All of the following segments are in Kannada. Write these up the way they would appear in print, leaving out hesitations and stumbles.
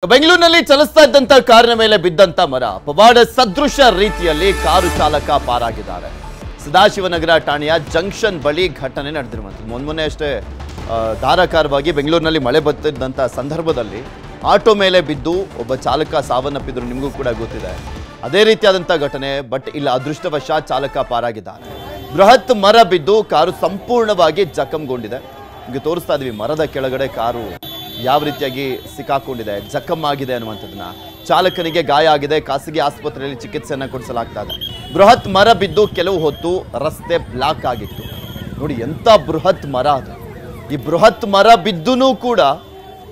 ಬೆಂಗಳೂರಿನಲ್ಲಿ ಚಲಿಸ್ತಾ ಇದ್ದಂತ ಕಾರಿನ ಮೇಲೆ ಬಿದ್ದಂತ ಮರ ಪವಾಡ ಸದೃಶ ರೀತಿಯಲ್ಲಿ ಕಾರು ಚಾಲಕ ಪಾರಾಗಿದ್ದಾರೆ. ಸದಾಶಿವನಗರ ಠಾಣೆಯ ಜಂಕ್ಷನ್ ಬಳಿ ಘಟನೆ ನಡೆದಿರುವಂಥದ್ದು. ಮೊನ್ನೆ ಅಷ್ಟೇ ಧಾರಾಕಾರವಾಗಿ ಬೆಂಗಳೂರಿನಲ್ಲಿ ಮಳೆ ಬತ್ತಿದ್ದಂಥ ಸಂದರ್ಭದಲ್ಲಿ ಆಟೋ ಮೇಲೆ ಬಿದ್ದು ಒಬ್ಬ ಚಾಲಕ ಸಾವನ್ನಪ್ಪಿದ್ರು, ನಿಮಗೂ ಕೂಡ ಗೊತ್ತಿದೆ. ಅದೇ ರೀತಿಯಾದಂಥ ಘಟನೆ. ಬಟ್ ಇಲ್ಲ, ಅದೃಷ್ಟವಶಾತ್ ಚಾಲಕ ಪಾರಾಗಿದ್ದಾರೆ. ಬೃಹತ್ ಮರ ಬಿದ್ದು ಕಾರು ಸಂಪೂರ್ಣವಾಗಿ ಜಖಂಗೊಂಡಿದೆ. ನಿಮಗೆ ತೋರಿಸ್ತಾ ಇದೀವಿ ಮರದ ಕೆಳಗಡೆ ಕಾರು ಯಾವ ರೀತಿಯಾಗಿ ಸಿಕ್ಕಾಕೊಂಡಿದೆ, ಜಖಮ್ ಆಗಿದೆ ಅನ್ನುವಂಥದ್ದನ್ನ. ಚಾಲಕನಿಗೆ ಗಾಯ ಆಗಿದೆ, ಖಾಸಗಿ ಆಸ್ಪತ್ರೆಯಲ್ಲಿ ಚಿಕಿತ್ಸೆಯನ್ನು ಕೊಡಿಸಲಾಗ್ತಾ ಇದೆ. ಬೃಹತ್ ಮರ ಬಿದ್ದು ಕೆಲವು ಹೊತ್ತು ರಸ್ತೆ ಬ್ಲಾಕ್ ಆಗಿತ್ತು. ನೋಡಿ ಎಂಥ ಬೃಹತ್ ಮರ ಅದು. ಈ ಬೃಹತ್ ಮರ ಬಿದ್ದೂ ಕೂಡ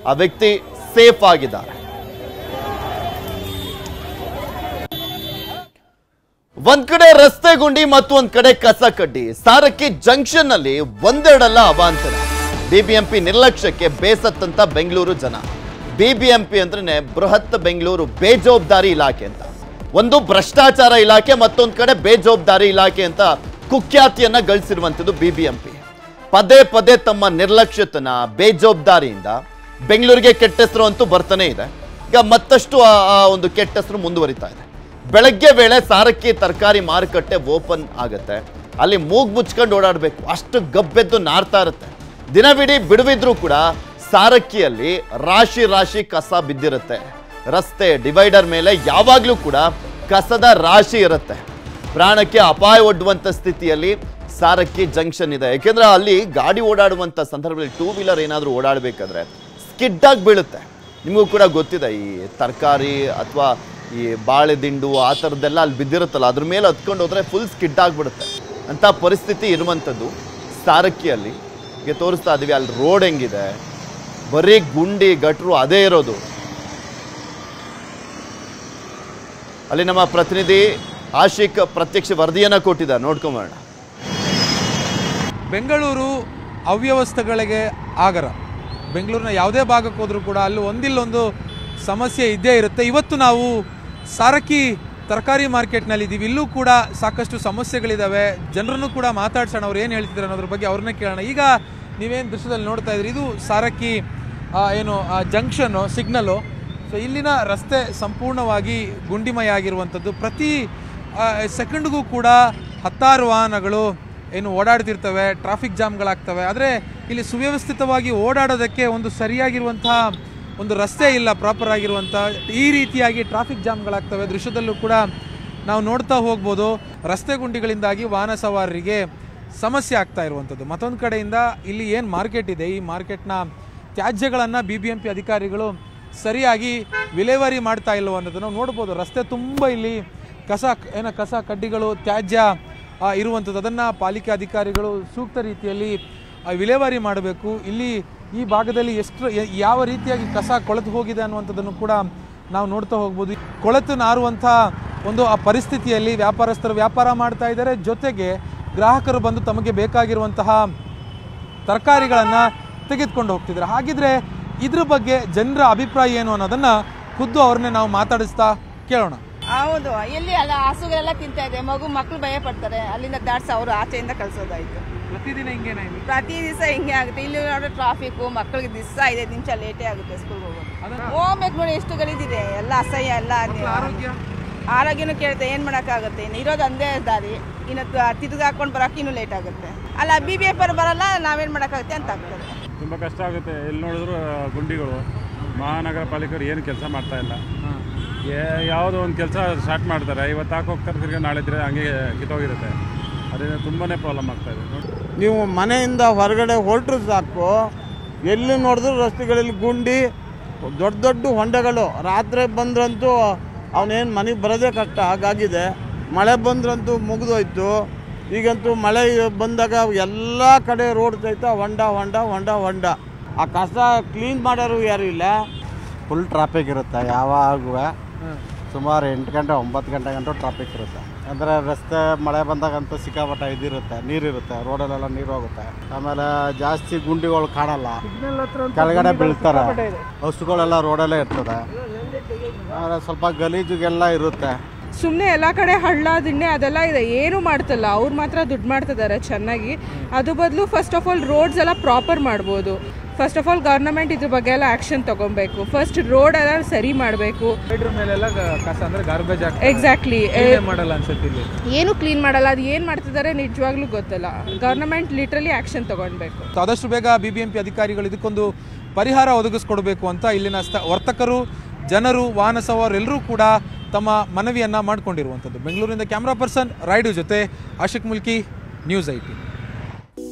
ಆ ವ್ಯಕ್ತಿ ಸೇಫ್ ಆಗಿದ್ದಾರೆ. ಒಂದ್ ಕಡೆ ರಸ್ತೆ ಗುಂಡಿ ಮತ್ತು ಒಂದ್ ಕಡೆ ಕಸ ಕಡ್ಡಿ. ಸಾರಕ್ಕಿ ಜಂಕ್ಷನ್ ನಲ್ಲಿ ಒಂದೆರಡಲ್ಲ ಅವಾಂತರ. ಬಿಬಿಎಂಪಿ ನಿರ್ಲಕ್ಷ್ಯಕ್ಕೆ ಬೇಸತ್ತಂತ ಬೆಂಗಳೂರು ಜನ. ಬಿಬಿಎಂಪಿ ಅಂದ್ರೆ ಬೃಹತ್ ಬೆಂಗಳೂರು ಬೇಜವಾಬ್ದಾರಿ ಇಲಾಖೆ ಅಂತ. ಒಂದು ಭ್ರಷ್ಟಾಚಾರ ಇಲಾಖೆ, ಮತ್ತೊಂದು ಕಡೆ ಬೇಜವಾಬ್ದಾರಿ ಇಲಾಖೆ ಅಂತ ಕುಖ್ಯಾತಿಯನ್ನ ಗಳಿಸಿರುವಂಥದ್ದು ಬಿಬಿಎಂಪಿ. ಪದೇ ಪದೇ ತಮ್ಮ ನಿರ್ಲಕ್ಷ್ಯತನ, ಬೇಜವಾಬ್ದಾರಿಯಿಂದ ಬೆಂಗಳೂರಿಗೆ ಕೆಟ್ಟ ಹೆಸರು ಅಂತೂ ಬರ್ತಾನೆ ಇದೆ. ಈಗ ಮತ್ತಷ್ಟು ಆ ಒಂದು ಕೆಟ್ಟ ಹೆಸರು ಮುಂದುವರಿತಾ ಇದೆ. ಬೆಳಗ್ಗೆ ವೇಳೆ ಸಾರಕ್ಕಿ ತರಕಾರಿ ಮಾರುಕಟ್ಟೆ ಓಪನ್ ಆಗುತ್ತೆ. ಅಲ್ಲಿ ಮೂಗು ಮುಚ್ಕೊಂಡು ಓಡಾಡಬೇಕು, ಅಷ್ಟು ಗಬ್ಬೆದ್ದು ನಾರ್ತಾ ಇರುತ್ತೆ. ದಿನವಿಡೀ ಬಿಡುವಿದ್ರೂ ಕೂಡ ಸಾರಕ್ಕಿಯಲ್ಲಿ ರಾಶಿ ರಾಶಿ ಕಸ ಬಿದ್ದಿರುತ್ತೆ. ರಸ್ತೆ ಡಿವೈಡರ್ ಮೇಲೆ ಯಾವಾಗಲೂ ಕೂಡ ಕಸದ ರಾಶಿ ಇರುತ್ತೆ. ಪ್ರಾಣಕ್ಕೆ ಅಪಾಯ ಒಡ್ಡುವಂಥ ಸ್ಥಿತಿಯಲ್ಲಿ ಸಾರಕ್ಕಿ ಜಂಕ್ಷನ್ ಇದೆ. ಯಾಕೆಂದ್ರೆ ಅಲ್ಲಿ ಗಾಡಿ ಓಡಾಡುವಂಥ ಸಂದರ್ಭದಲ್ಲಿ ಟೂ ವೀಲರ್ ಏನಾದರೂ ಓಡಾಡಬೇಕಾದ್ರೆ ಸ್ಕಿಡ್ ಆಗಿ ಬೀಳುತ್ತೆ. ನಿಮಗೂ ಕೂಡ ಗೊತ್ತಿದೆ, ಈ ತರಕಾರಿ ಅಥವಾ ಈ ಬಾಳೆ ದಿಂಡು ಆ ಥರದ್ದೆಲ್ಲ ಅಲ್ಲಿ ಬಿದ್ದಿರುತ್ತಲ್ಲ, ಅದ್ರ ಮೇಲೆ ಹತ್ಕೊಂಡು ಹೋದ್ರೆ ಫುಲ್ ಸ್ಕಿಡ್ ಆಗಿಬಿಡುತ್ತೆ. ಅಂಥ ಪರಿಸ್ಥಿತಿ ಇರುವಂಥದ್ದು ಸಾರಕ್ಕಿಯಲ್ಲಿ. ಈಗ ತೋರಿಸ್ತಾ ಇದೀವಿ ಅಲ್ಲಿ ರೋಡ್ ಹೆಂಗಿದೆ, ಬರೀ ಗುಂಡಿ ಗಟ್ರು ಅದೇ ಇರೋದು. ಅಲ್ಲಿ ನಮ್ಮ ಪ್ರತಿನಿಧಿ ಆಶಿಕ್ ಪ್ರತ್ಯಕ್ಷ ವರದಿಯನ್ನ ಕೊಟ್ಟಿದ್ದಾರೆ, ನೋಡ್ಕೊಂಬೋಣ. ಬೆಂಗಳೂರು ಅವ್ಯವಸ್ಥೆಗಳಿಗೆ ಆಗರ. ಬೆಂಗಳೂರಿನ ಯಾವುದೇ ಭಾಗಕ್ಕೆ ಹೋದ್ರೂ ಕೂಡ ಅಲ್ಲಿ ಒಂದಿಲ್ಲೊಂದು ಸಮಸ್ಯೆ ಇದ್ದೇ ಇರುತ್ತೆ. ಇವತ್ತು ನಾವು ಸಾರಕ್ಕಿ ತರಕಾರಿ ಮಾರ್ಕೆಟ್ನಲ್ಲಿ ಇದ್ದೀವಿ. ಇಲ್ಲೂ ಕೂಡ ಸಾಕಷ್ಟು ಸಮಸ್ಯೆಗಳಿದ್ದಾವೆ. ಜನರನ್ನು ಕೂಡ ಮಾತಾಡ್ಸೋಣ, ಅವ್ರು ಏನು ಹೇಳ್ತಿದ್ದಾರೆ ಅನ್ನೋದ್ರ ಬಗ್ಗೆ ಅವ್ರನ್ನೇ ಕೇಳೋಣ. ಈಗ ನೀವೇನು ದೃಶ್ಯದಲ್ಲಿ ನೋಡ್ತಾ ಇದ್ರಿ, ಇದು ಸಾರಕ್ಕಿ ಜಂಕ್ಷನ್ನು, ಸಿಗ್ನಲ್ಲು. ಸೊ ಇಲ್ಲಿನ ರಸ್ತೆ ಸಂಪೂರ್ಣವಾಗಿ ಗುಂಡಿಮಯ ಆಗಿರುವಂಥದ್ದು. ಪ್ರತಿ ಸೆಕೆಂಡ್ಗೂ ಕೂಡ ಹತ್ತಾರು ವಾಹನಗಳು ಏನು ಓಡಾಡ್ತಿರ್ತವೆ, ಟ್ರಾಫಿಕ್ ಜಾಮ್ಗಳಾಗ್ತವೆ. ಆದರೆ ಇಲ್ಲಿ ಸುವ್ಯವಸ್ಥಿತವಾಗಿ ಓಡಾಡೋದಕ್ಕೆ ಒಂದು ಸರಿಯಾಗಿರುವಂತಹ ಒಂದು ರಸ್ತೆ ಇಲ್ಲ, ಪ್ರಾಪರ್ ಆಗಿರುವಂಥ. ಈ ರೀತಿಯಾಗಿ ಟ್ರಾಫಿಕ್ ಜಾಮ್ಗಳಾಗ್ತವೆ. ದೃಶ್ಯದಲ್ಲೂ ಕೂಡ ನಾವು ನೋಡ್ತಾ ಹೋಗ್ಬೋದು. ರಸ್ತೆ ಗುಂಡಿಗಳಿಂದಾಗಿ ವಾಹನ ಸವಾರರಿಗೆ ಸಮಸ್ಯೆ ಆಗ್ತಾ ಇರುವಂಥದ್ದು. ಮತ್ತೊಂದು ಕಡೆಯಿಂದ ಇಲ್ಲಿ ಏನು ಮಾರ್ಕೆಟ್ ಇದೆ, ಈ ಮಾರ್ಕೆಟ್ನ ತ್ಯಾಜ್ಯಗಳನ್ನು BBMP ಅಧಿಕಾರಿಗಳು ಸರಿಯಾಗಿ ವಿಲೇವಾರಿ ಮಾಡ್ತಾ ಇಲ್ಲವೋ ಅನ್ನೋದು ನಾವು ನೋಡ್ಬೋದು. ರಸ್ತೆ ತುಂಬ ಇಲ್ಲಿ ಕಸ ಕಡ್ಡಿಗಳು, ತ್ಯಾಜ್ಯ ಇರುವಂಥದ್ದು. ಅದನ್ನು ಪಾಲಿಕೆ ಅಧಿಕಾರಿಗಳು ಸೂಕ್ತ ರೀತಿಯಲ್ಲಿ ವಿಲೇವಾರಿ ಮಾಡಬೇಕು. ಇಲ್ಲಿ ಈ ಭಾಗದಲ್ಲಿ ಯಾವ ರೀತಿಯಾಗಿ ಕಸ ಕೊಳೆತು ಹೋಗಿದೆ ಅನ್ನುವಂಥದ್ದನ್ನು ಕೂಡ ನಾವು ನೋಡ್ತಾ ಹೋಗ್ಬೋದು. ಕೊಳೆತು ನಾರುವಂಥ ಒಂದು ಆ ಪರಿಸ್ಥಿತಿಯಲ್ಲಿ ವ್ಯಾಪಾರಸ್ಥರು ವ್ಯಾಪಾರ ಮಾಡ್ತಾ ಇದ್ದಾರೆ. ಜೊತೆಗೆ ಗ್ರಾಹಕರು ಬಂದು ತಮಗೆ ಬೇಕಾಗಿರುವಂತಹ ತರಕಾರಿಗಳನ್ನು ತೆಗೆದುಕೊಂಡು ಹೋಗ್ತಿದ್ದಾರೆ. ಹಾಗಿದ್ರೆ ಇದ್ರ ಬಗ್ಗೆ ಜನರ ಅಭಿಪ್ರಾಯ ಏನು ಅನ್ನೋದನ್ನ ಖುದ್ದು ಅವ್ರನ್ನೇ ನಾವು ಮಾತಾಡಿಸ್ತಾ ಕೇಳೋಣ. ಹೌದು, ಇಲ್ಲಿ ಅಲ್ಲ ಹಸುಗಳೆಲ್ಲ ತಿಂತಾ ಇದೆ, ಮಕ್ಕಳು ಭಯ ಪಡ್ತಾರೆ. ಅಲ್ಲಿಂದ ದಾಟ್ಸಿ ಅವರು ಆಚೆಯಿಂದ ಕಳ್ಸೋದಾಯ್ತು. ಪ್ರತಿದಿನ ಹಿಂಗೇನ? ಪ್ರತಿ ದಿವಸ ಹಿಂಗೆ ಆಗುತ್ತೆ. ಇಲ್ಲಿ ನೋಡ್ರೆ ಟ್ರಾಫಿಕ್, ಮಕ್ಕಳಿಗೆ ದಿವಸ 5 ನಿಮಿಷ ಲೇಟೇ ಆಗುತ್ತೆ ಸ್ಕೂಲ್ಗೆ ಹೋಗ್ಬೇಕು. ನೋಡಿ ಎಷ್ಟು ಗಲೀಜಿದೆ, ಎಲ್ಲ ಅಸಹ್ಯ. ಎಲ್ಲ ಆರೋಗ್ಯನೂ ಕೇಳುತ್ತೆ, ಏನ್ ಮಾಡೋಕ್ಕಾಗುತ್ತೆ. ಇನ್ನು ಇರೋದು ಒಂದೇ ದಾರಿ, ಇನ್ನು ತಿರುಗಿ ಹಾಕೊಂಡು ಬರೋಕೆ ಇನ್ನೂ ಲೇಟ್ ಆಗುತ್ತೆ. ಅಲ್ಲ BBMP ಬರಲ್ಲ, ನಾವೇನ್ ಮಾಡೋಕ್ಕಾಗುತ್ತೆ ಅಂತ ಆಗ್ತದೆ. ತುಂಬ ಕಷ್ಟ ಆಗುತ್ತೆ. ಎಲ್ಲಿ ನೋಡಿದ್ರು ಗುಂಡಿಗಳು. ಮಹಾನಗರ ಪಾಲಿಕೆಯವರು ಏನು ಕೆಲಸ ಮಾಡ್ತಾ ಇಲ್ಲ. ಯಾವುದೋ ಒಂದು ಕೆಲಸ ಸ್ಟಾರ್ಟ್ ಮಾಡ್ತಾರೆ, ಇವತ್ತು ಹಾಕೋಗ್ತಾರೆ, ತಿರ್ಗಿ ನಾಳೆ ಇದ್ರೆ ಹಂಗೆ ಕಿತ್ತೋಗಿರುತ್ತೆ. ಅದರಿಂದ ತುಂಬಾ ಪ್ರಾಬ್ಲಮ್ ಆಗ್ತಾಯಿದೆ. ನೀವು ಮನೆಯಿಂದ ಹೊರಗಡೆ ಹೊರಟ್ರು ಸಾಕು, ಎಲ್ಲಿ ನೋಡಿದ್ರು ರಸ್ತೆಗಳಲ್ಲಿ ಗುಂಡಿ, ದೊಡ್ಡ ದೊಡ್ಡ ಹೊಂಡಗಳು. ರಾತ್ರಿ ಬಂದ್ರಂತೂ ಅವನೇನು ಮನೆಗೆ ಬರೋದೇ ಕಷ್ಟ ಹಾಗಾಗಿದೆ. ಮಳೆ ಬಂದ್ರಂತೂ ಮುಗಿದೋಯ್ತು. ಈಗಂತೂ ಮಳೆ ಬಂದಾಗ ಎಲ್ಲ ಕಡೆ ರೋಡ್ ಸಹಿತ ಹೊಂಡ. ಆ ಕಸ ಕ್ಲೀನ್ ಮಾಡೋರು ಯಾರು ಇಲ್ಲ. ಫುಲ್ ಟ್ರಾಫಿಕ್ ಇರುತ್ತೆ. ಯಾವಾಗೂ ಸುಮಾರು 8 ಗಂಟೆ 9 ಗಂಟೆ ಗಂಟು ಟ್ರಾಫಿಕ್ ಇರುತ್ತೆ. ಅಂದರೆ ರಸ್ತೆ ಮಳೆ ಬಂದಾಗಂತೂ ಸಿಕ್ಕಾಪಟ್ಟೆ ಇದಿರುತ್ತೆ, ನೀರಿರುತ್ತೆ, ರೋಡಲ್ಲೆಲ್ಲ ನೀರು ಹೋಗುತ್ತೆ. ಆಮೇಲೆ ಜಾಸ್ತಿ ಗುಂಡಿಗಳು ಕಾಣಲ್ಲ, ಕೆಳಗಡೆ ಬೀಳ್ತಾರೆ. ಹಸುಗಳೆಲ್ಲ ರೋಡಲ್ಲೇ ಇರ್ತದೆ. ಆಮೇಲೆ ಸ್ವಲ್ಪ ಗಲೀಜುಗೆಲ್ಲ ಇರುತ್ತೆ. ಸುಮ್ಮನೆ ಎಲ್ಲ ಕಡೆ ಹಳ್ಳ ದಿಣ್ಣೆ ಅದೆಲ್ಲ ಇದೆ, ಏನು ಮಾಡ್ತಲ್ಲ. ಅವ್ರು ಮಾತ್ರ ದುಡ್ಡು ಮಾಡ್ತಿದ್ದಾರೆ ಚೆನ್ನಾಗಿ. ಅದು ಬದಲು ಫಸ್ಟ್ ಆಫ್ ಆಲ್ ರೋಡ್ಸ್ ಎಲ್ಲ ಪ್ರಾಪರ್ ಮಾಡ್ಬೋದು. ಫಸ್ಟ್ ಆಫ್ ಆಲ್ ಗವರ್ನಮೆಂಟ್ ಇದ್ರ ಬಗ್ಗೆ ಎಲ್ಲ ಆಕ್ಷನ್ ತಗೊಬೇಕು. ಫಸ್ಟ್ ರೋಡ್ ಎಲ್ಲ ಸರಿ ಮಾಡಬೇಕು. ಮೇಲೆಲ್ಲ ಕಸ ಅಂದ್ರೆ ಗಾರ್ಬೇಜ್ ಎಕ್ಸಾಕ್ಟ್ಲಿ ಮಾಡಲ್ಲ ಅನ್ಸುತ್ತೆ. ಇಲ್ಲಿ ಏನು ಕ್ಲೀನ್ ಮಾಡಲ್ಲ. ಅದು ಏನು ಮಾಡ್ತಿದ್ದಾರೆ ನಿಜವಾಗ್ಲೂ ಗೊತ್ತಿಲ್ಲ. ಗವರ್ನಮೆಂಟ್ ಲಿಟ್ರಲಿ ಆಕ್ಷನ್ ತಗೊಳ್ಬೇಕು. ಆದಷ್ಟು ಬೇಗ BBMP ಅಧಿಕಾರಿಗಳು ಇದಕ್ಕೊಂದು ಪರಿಹಾರ ಒದಗಿಸ್ಕೊಡ್ಬೇಕು ಅಂತ ಇಲ್ಲಿನ ವರ್ತಕರು, ಜನರು, ವಾಹನ ಸವಾರರು ಎಲ್ಲರೂ ಕೂಡ ತಮ್ಮ ಮನವಿಯನ್ನ ಮಾಡಿಕೊಂಡಿರುವಂಥದ್ದು. ಬೆಂಗಳೂರಿನಿಂದ ಕ್ಯಾಮ್ರಾ ಪರ್ಸನ್ ರಾಯ್ಡು ಜೊತೆ ಆಶಿಕ್ ಮುಲ್ಕಿ, ನ್ಯೂಸ್ 18.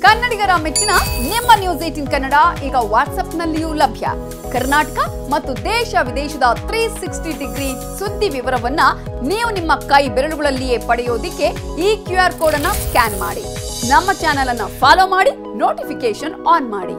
ಕನ್ನಡಿಗರ ಮೆಚ್ಚಿನ ನಿಮ್ಮ ನ್ಯೂಸ್ 18 ಕನ್ನಡ ಈಗ ವಾಟ್ಸ್ಆಪ್ನಲ್ಲಿಯೂ ಲಭ್ಯ. ಕರ್ನಾಟಕ ಮತ್ತು ದೇಶ ವಿದೇಶದ 360 ಡಿಗ್ರಿ ಸುದ್ದಿ ವಿವರವನ್ನ ನೀವು ನಿಮ್ಮ ಕೈ ಬೆರಳುಗಳಲ್ಲಿಯೇ ಪಡೆಯೋದಿಕ್ಕೆ ಈ QR ಕೋಡ್ ಅನ್ನ ಸ್ಕ್ಯಾನ್ ಮಾಡಿ. ನಮ್ಮ ಚಾನೆಲ್ ಅನ್ನ ಫಾಲೋ ಮಾಡಿ, ನೋಟಿಫಿಕೇಶನ್ ಆನ್ ಮಾಡಿ.